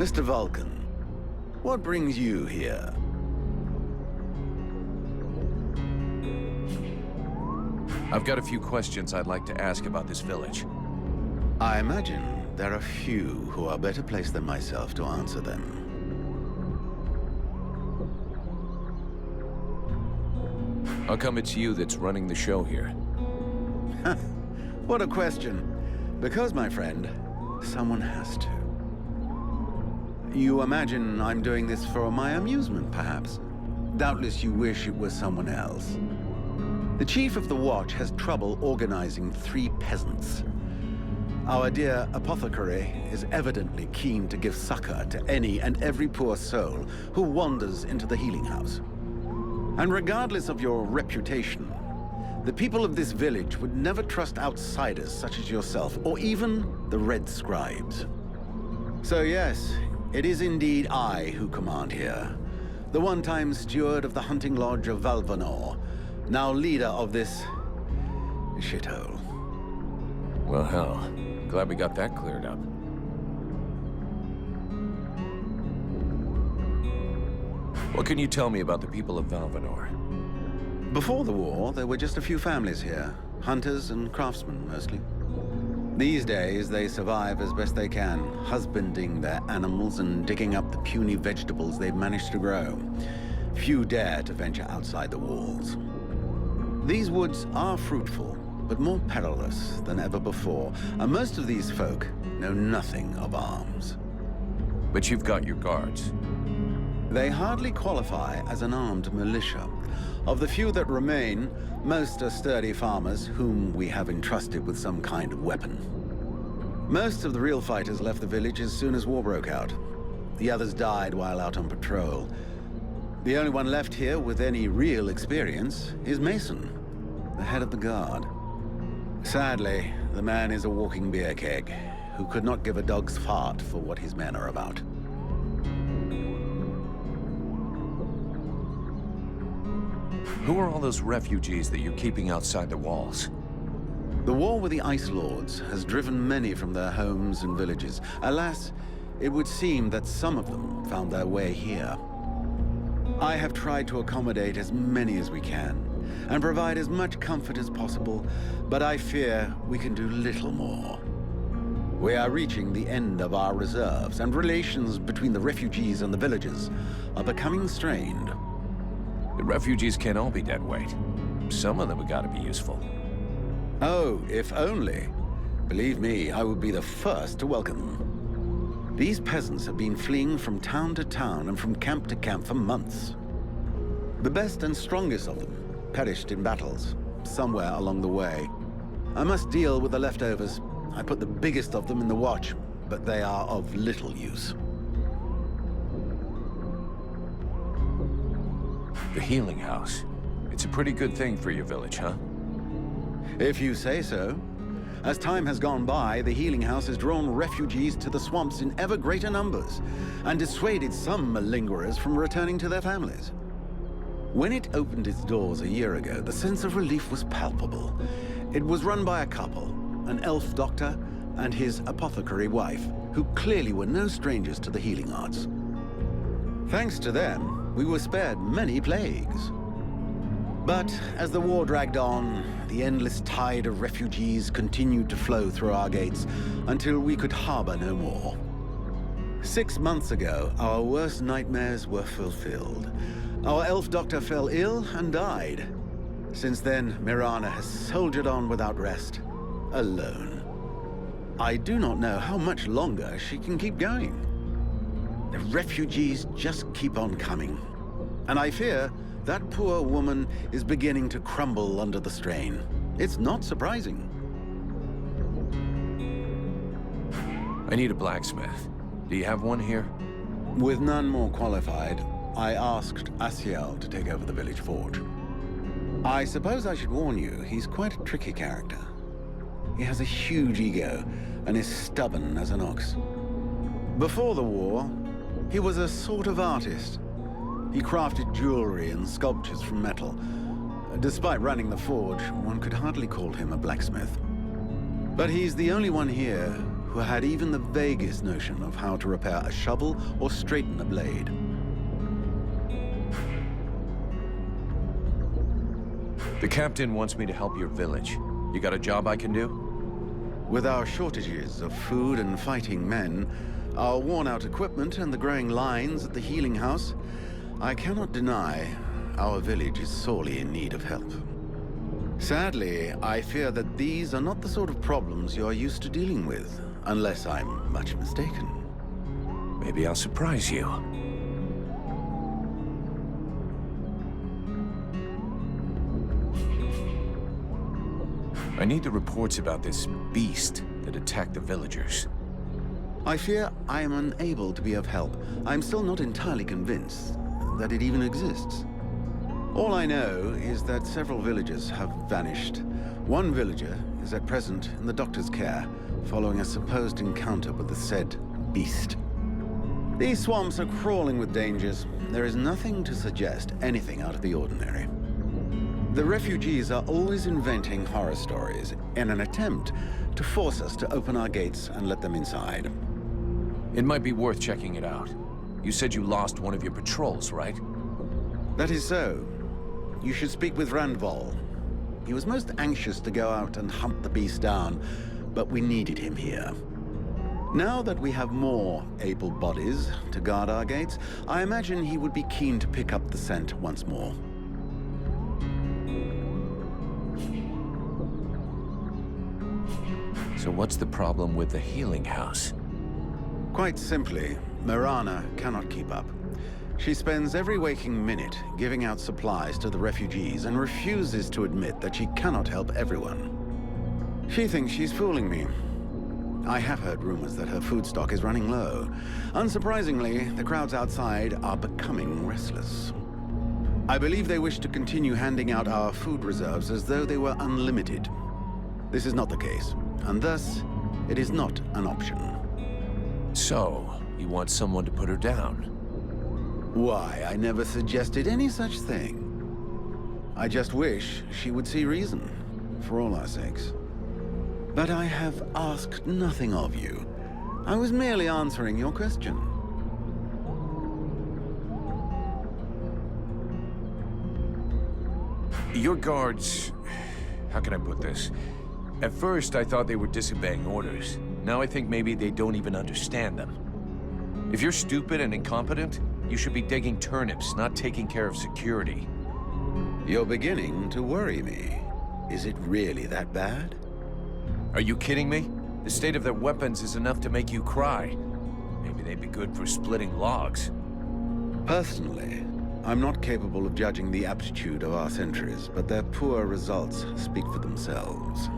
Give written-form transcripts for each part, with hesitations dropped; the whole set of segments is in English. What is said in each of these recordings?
Mr. Vulcan, what brings you here? I've got a few questions I'd like to ask about this village. I imagine there are few who are better placed than myself to answer them. How come it's you that's running the show here? What a question. Because, my friend, someone has to. You imagine I'm doing this for my amusement, perhaps? Doubtless you wish it was someone else. The chief of the watch has trouble organizing 3 peasants. Our dear apothecary is evidently keen to give succor to any and every poor soul who wanders into the healing house. And regardless of your reputation, the people of this village would never trust outsiders such as yourself, or even the Red Scribes. So yes, it is indeed I who command here, the one-time steward of the hunting lodge of Valvanor, now leader of this shithole. Well, hell. Glad we got that cleared up. What can you tell me about the people of Valvanor? Before the war, there were just a few families here. Hunters and craftsmen, mostly. These days, they survive as best they can, husbanding their animals and digging up the puny vegetables they've managed to grow. Few dare to venture outside the walls. These woods are fruitful, but more perilous than ever before, and most of these folk know nothing of arms. But you've got your guards. They hardly qualify as an armed militia. Of the few that remain, most are sturdy farmers whom we have entrusted with some kind of weapon. Most of the real fighters left the village as soon as war broke out. The others died while out on patrol. The only one left here with any real experience is Mason, the head of the guard. Sadly, the man is a walking beer keg, who could not give a dog's fart for what his men are about. Who are all those refugees that you're keeping outside the walls? The war with the Ice Lords has driven many from their homes and villages. Alas, it would seem that some of them found their way here. I have tried to accommodate as many as we can, and provide as much comfort as possible, but I fear we can do little more. We are reaching the end of our reserves, and relations between the refugees and the villagers are becoming strained. The refugees can't all be dead weight. Some of them have got to be useful. Oh, if only. Believe me, I would be the first to welcome them. These peasants have been fleeing from town to town and from camp to camp for months. The best and strongest of them perished in battles, somewhere along the way. I must deal with the leftovers. I put the biggest of them in the watch, but they are of little use. The healing house. It's a pretty good thing for your village, huh? If you say so. As time has gone by, the healing house has drawn refugees to the swamps in ever greater numbers, and dissuaded some malingerers from returning to their families. When it opened its doors a year ago, the sense of relief was palpable. It was run by a couple, an elf doctor and his apothecary wife, who clearly were no strangers to the healing arts. Thanks to them, we were spared many plagues. But as the war dragged on, the endless tide of refugees continued to flow through our gates until we could harbor no more. 6 months ago, our worst nightmares were fulfilled. Our elf doctor fell ill and died. Since then, Mirana has soldiered on without rest, alone. I do not know how much longer she can keep going. The refugees just keep on coming. And I fear that poor woman is beginning to crumble under the strain. It's not surprising. I need a blacksmith. Do you have one here? With none more qualified, I asked Asiel to take over the village forge. I suppose I should warn you, he's quite a tricky character. He has a huge ego and is stubborn as an ox. Before the war, he was a sort of artist. He crafted jewelry and sculptures from metal. Despite running the forge, one could hardly call him a blacksmith. But he's the only one here who had even the vaguest notion of how to repair a shovel or straighten a blade. The captain wants me to help your village. You got a job I can do? With our shortages of food and fighting men, our worn-out equipment and the growing lines at the healing house, I cannot deny our village is sorely in need of help. Sadly, I fear that these are not the sort of problems you are used to dealing with, unless I'm much mistaken. Maybe I'll surprise you. I need the reports about this beast that attacked the villagers. I fear I am unable to be of help. I'm still not entirely convinced that it even exists. All I know is that several villagers have vanished. One villager is at present in the doctor's care, following a supposed encounter with the said beast. These swamps are crawling with dangers. There is nothing to suggest anything out of the ordinary. The refugees are always inventing horror stories in an attempt to force us to open our gates and let them inside. It might be worth checking it out. You said you lost one of your patrols, right? That is so. You should speak with Randval. He was most anxious to go out and hunt the beast down, but we needed him here. Now that we have more able bodies to guard our gates, I imagine he would be keen to pick up the scent once more. So what's the problem with the healing house? Quite simply, Mirana cannot keep up. She spends every waking minute giving out supplies to the refugees and refuses to admit that she cannot help everyone. She thinks she's fooling me. I have heard rumors that her food stock is running low. Unsurprisingly, the crowds outside are becoming restless. I believe they wish to continue handing out our food reserves as though they were unlimited. This is not the case, and thus, it is not an option. So, you want someone to put her down? Why, I never suggested any such thing. I just wish she would see reason, for all our sakes. But I have asked nothing of you. I was merely answering your question. Your guards... How can I put this? At first, I thought they were disobeying orders. Now I think maybe they don't even understand them. If you're stupid and incompetent, you should be digging turnips, not taking care of security. You're beginning to worry me. Is it really that bad? Are you kidding me? The state of their weapons is enough to make you cry. Maybe they'd be good for splitting logs. Personally, I'm not capable of judging the aptitude of our sentries, but their poor results speak for themselves.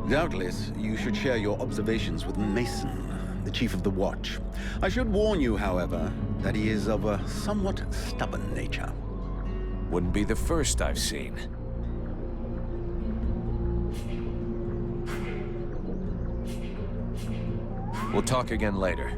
Doubtless, you should share your observations with Mason, the chief of the watch. I should warn you, however, that he is of a somewhat stubborn nature. Wouldn't be the first I've seen. We'll talk again later.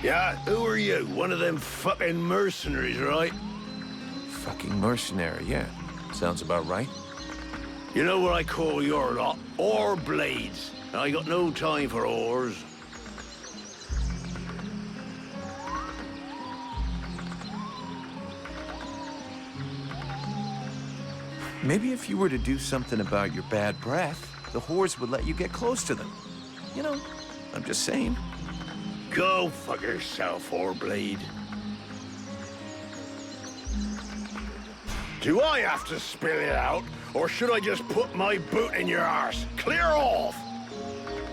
Yeah, who are you? One of them fucking mercenaries, right? Fucking mercenary, yeah. Sounds about right. You know what I call your lot? Ore blades. I got no time for ores. Maybe if you were to do something about your bad breath, the whores would let you get close to them. You know, I'm just saying. Go fuck yourself, ore blade. Do I have to spill it out, or should I just put my boot in your arse? Clear off!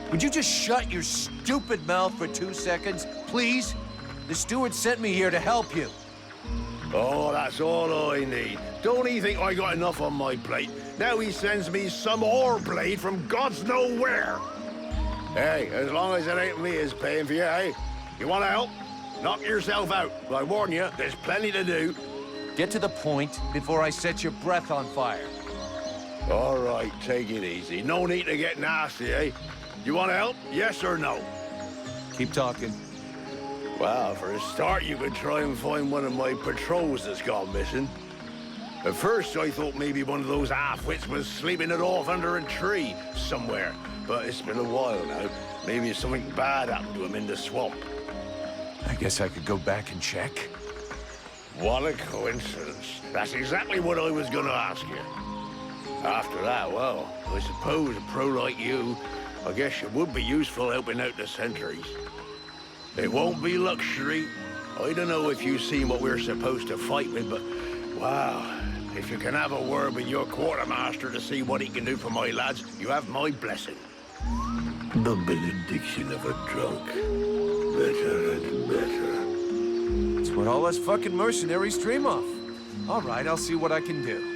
Would you just shut your stupid mouth for 2 seconds, please? The steward sent me here to help you. Oh, that's all I need. Don't he think I got enough on my plate? Now he sends me some ore blade from God's nowhere. Hey, as long as it ain't me is paying for you, hey? You want to help? Knock yourself out. But I warn you, there's plenty to do. Get to the point before I set your breath on fire. All right, take it easy. No need to get nasty, eh? You want to help? Yes or no? Keep talking. Well, for a start, you could try and find one of my patrols that's gone missing. At first, I thought maybe one of those half-wits was sleeping it off under a tree somewhere. But it's been a while now. Maybe something bad happened to him in the swamp. I guess I could go back and check. What a coincidence. That's exactly what I was gonna ask you. After that, well, I suppose a pro like you, I guess it would be useful helping out the sentries. It won't be luxury. I don't know if you've seen what we're supposed to fight with, but wow, if you can have a word with your quartermaster to see what he can do for my lads, you have my blessing. The benediction of a drunk. Better and better. It's what all us fucking mercenaries dream of. All right, I'll see what I can do.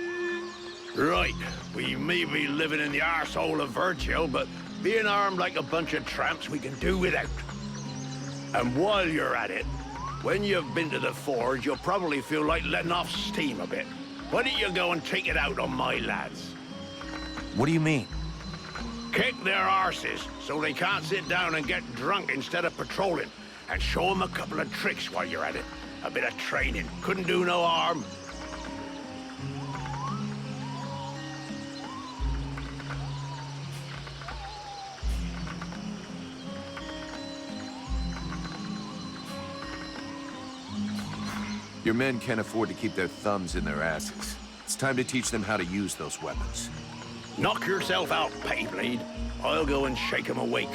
Right, we may be living in the arsehole of Virgil, but being armed like a bunch of tramps we can do without. And while you're at it, when you've been to the forge, you'll probably feel like letting off steam a bit. Why don't you go and take it out on my lads? What do you mean? Kick their arses so they can't sit down and get drunk instead of patrolling. And show them a couple of tricks while you're at it. A bit of training. Couldn't do no harm. Your men can't afford to keep their thumbs in their asses. It's time to teach them how to use those weapons. Knock yourself out, Payblade. I'll go and shake them awake.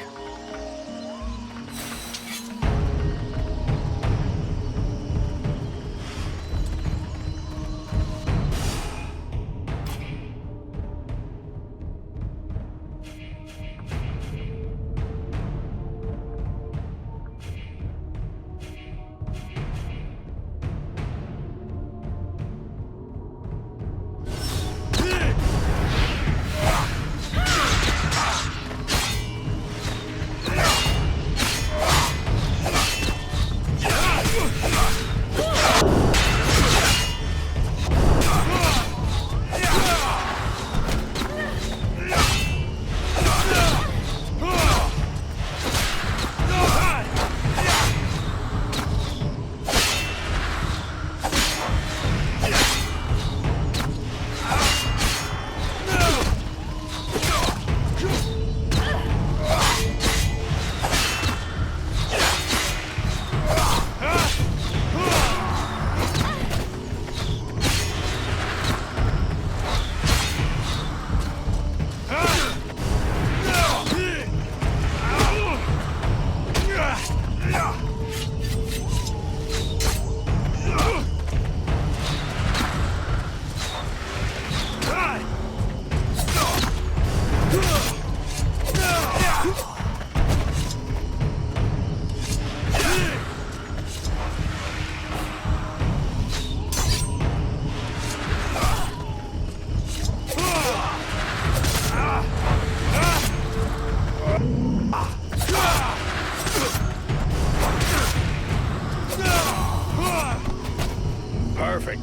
Perfect.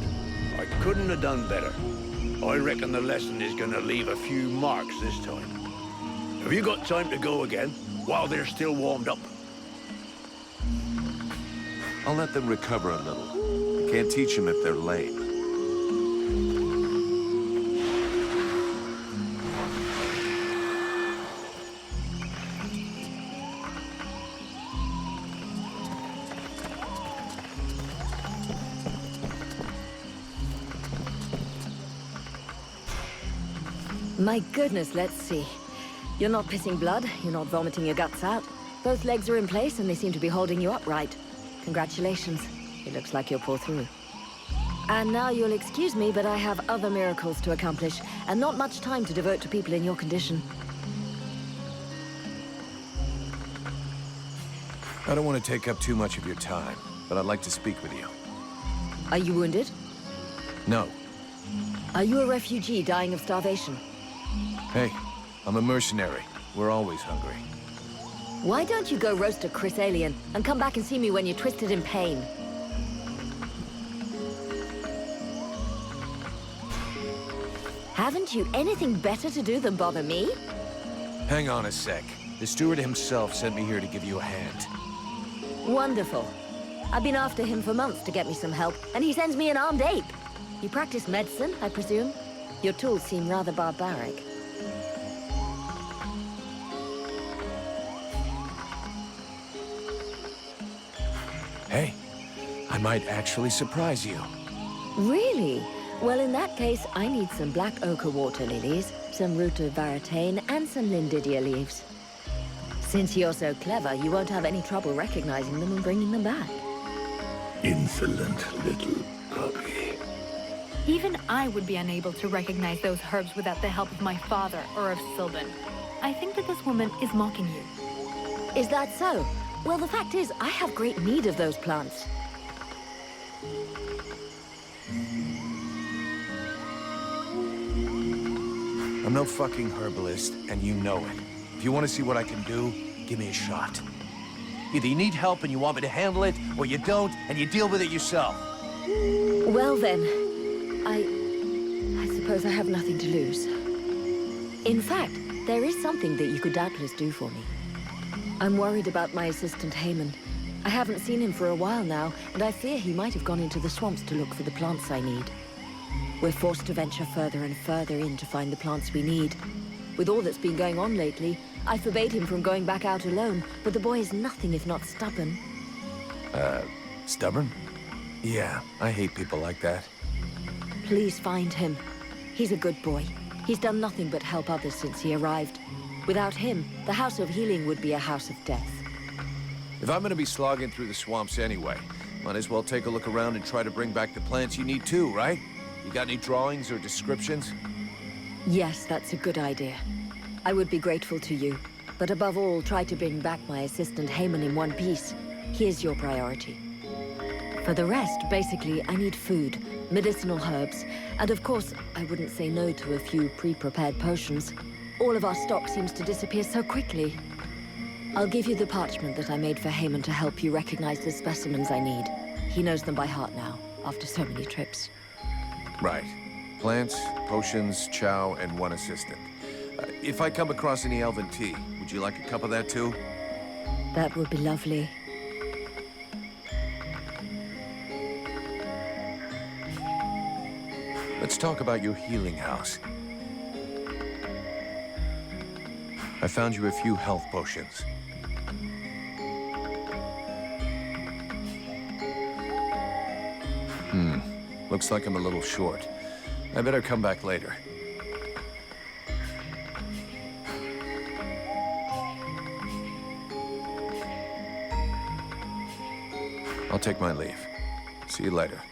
I couldn't have done better. I reckon the lesson is gonna leave a few marks this time. Have you got time to go again, while they're still warmed up? I'll let them recover a little. I can't teach them if they're late. My goodness, let's see. You're not pissing blood, you're not vomiting your guts out. Both legs are in place and they seem to be holding you upright. Congratulations. It looks like you'll pull through. And now you'll excuse me, but I have other miracles to accomplish, and not much time to devote to people in your condition. I don't want to take up too much of your time, but I'd like to speak with you. Are you wounded? No. Are you a refugee dying of starvation? Hey, I'm a mercenary. We're always hungry. Why don't you go roast a Chris alien and come back and see me when you're twisted in pain? Haven't you anything better to do than bother me? Hang on a sec. The steward himself sent me here to give you a hand. Wonderful. I've been after him for months to get me some help, and he sends me an armed ape. You practice medicine, I presume? Your tools seem rather barbaric. Hey, I might actually surprise you. Really? Well, in that case, I need some black ochre water lilies, some root of varatane, and some lindidia leaves. Since you're so clever, you won't have any trouble recognizing them and bringing them back. Insolent little puppy. Even I would be unable to recognize those herbs without the help of my father or of Sylvan. I think that this woman is mocking you. Is that so? Well, the fact is, I have great need of those plants. I'm no fucking herbalist, and you know it. If you want to see what I can do, give me a shot. Either you need help and you want me to handle it, or you don't, and you deal with it yourself. Well then, I suppose I have nothing to lose. In fact, there is something that you could doubtless do for me. I'm worried about my assistant Heyman. I haven't seen him for a while now, and I fear he might have gone into the swamps to look for the plants I need. We're forced to venture further and further in to find the plants we need. With all that's been going on lately, I forbade him from going back out alone, but the boy is nothing if not stubborn. Stubborn? Yeah, I hate people like that. Please find him. He's a good boy. He's done nothing but help others since he arrived. Without him, the House of Healing would be a house of death. If I'm gonna be slogging through the swamps anyway, might as well take a look around and try to bring back the plants you need too, right? You got any drawings or descriptions? Yes, that's a good idea. I would be grateful to you. But above all, try to bring back my assistant Heyman in one piece. He is your priority. For the rest, basically, I need food, medicinal herbs, and of course, I wouldn't say no to a few pre-prepared potions. All of our stock seems to disappear so quickly. I'll give you the parchment that I made for Heyman to help you recognize the specimens I need. He knows them by heart now, after so many trips. Right. Plants, potions, chow, and one assistant. If I come across any elven tea, would you like a cup of that too? That would be lovely. Let's talk about your healing house. I found you a few health potions. Looks like I'm a little short. I better come back later. I'll take my leave. See you later.